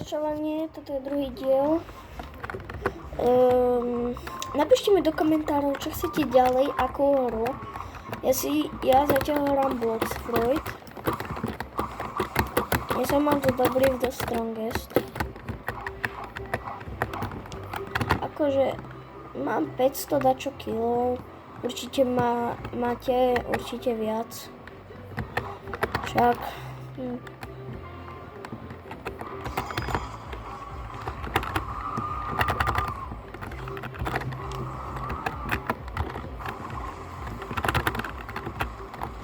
pokračovanie, toto je druhý diel. Napíšte mi do komentárov, čo chcete ďalej, akú hru. Ja zatiaľ hrám Blox Fruit. Ja som mám to dobrý v The Strongest. Akože mám 500 dačo kilov. Určite máte určite viac. Však.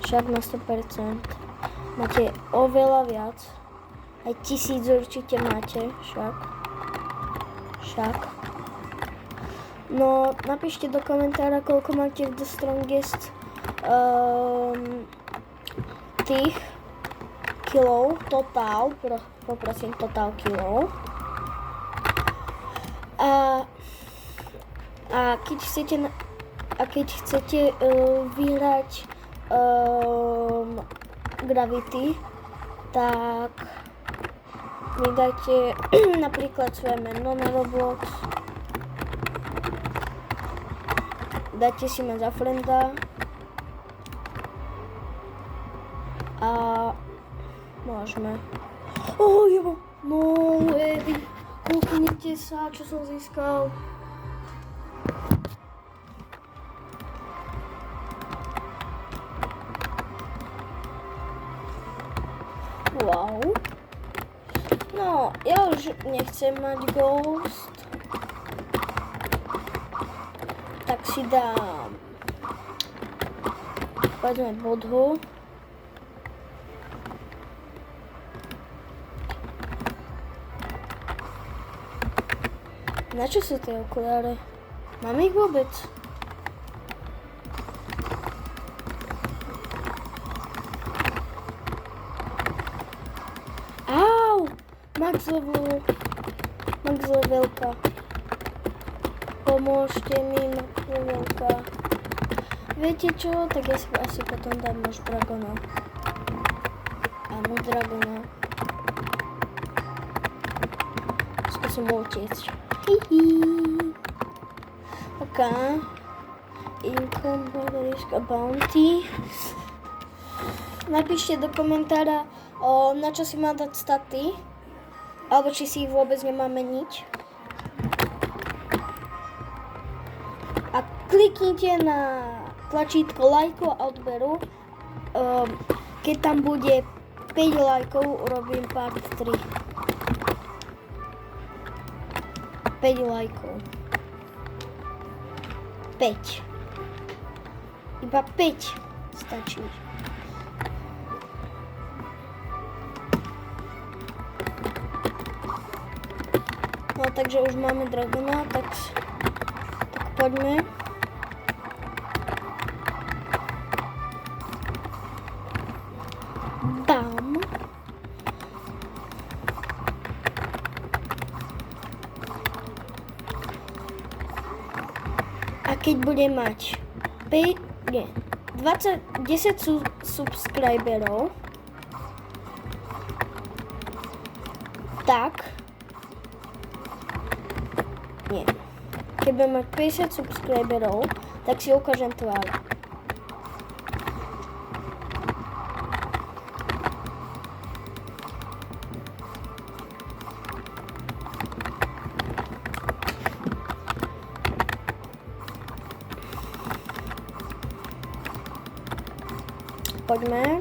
Však na 100%. Máte oveľa viac. Aj 1000 určite máte. Však. No, napíšte do komentára, koľko máte v The Strongest tých kilov, totál, poprosím totál kilov. A keď chcete vyhrať Gravity, tak mi dajte napríklad svoje meno na Roblox. Dajte si ma za frenda. A môžeme. Jo, no, kúknite sa, čo som získal. Wow. No, ja už nechcem mať Ghost. Tak si dám. Poďme Budhu. Na čo sú tie okuláre? Mám ich vôbec? Max levelka. Pomôžte mi, Max levelka. Viete čo? Tak ja si asi potom dám už Dragona. Áno, Dragona. Skúsim utiecť. Ok. Income, bounty. Napíšte do komentára, na čo si mám dať staty. Alebo či si ich vôbec nemáme nič. A kliknite na tlačítko lajku a odberu. Keď tam bude 5 lajkov, urobím part 3. 5 lajkov. 5. Iba 5 stačí. No, takže už máme Dragona, tak poďme. Bam. A keď bude mať 10 subscriberov, tak nie. Keď budem mať 50 subscriberov, tak si ukážem tvár. Poďme.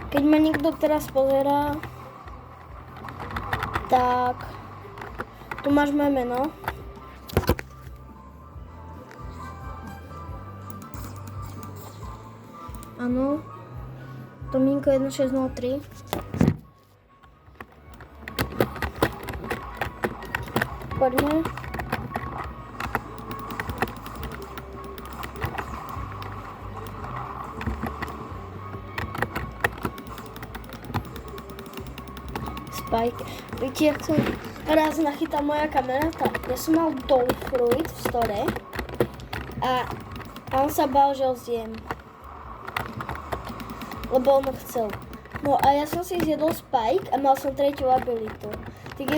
Keď ma niekto teraz pozerá, tak, tu máš moje meno. Áno. Tomínko 1603. Poďme. Spike. Viete, jak som raz nachytal moja kamera? Ja som mal Dough Fruit v store a on sa bál, že ho zjem. Lebo on ho chcel. No a ja som si zjedol Spike a mal som tretiu abilitu. Tak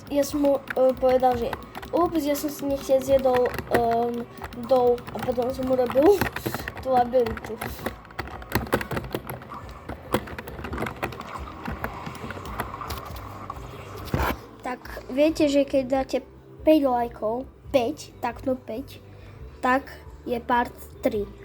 ja som mu povedal, že ups, ja som si nechtiac zjedol Dove a potom som urobil tú abilitu. Tak viete, že keď dáte 5 lajkov, 5, tak je part 3.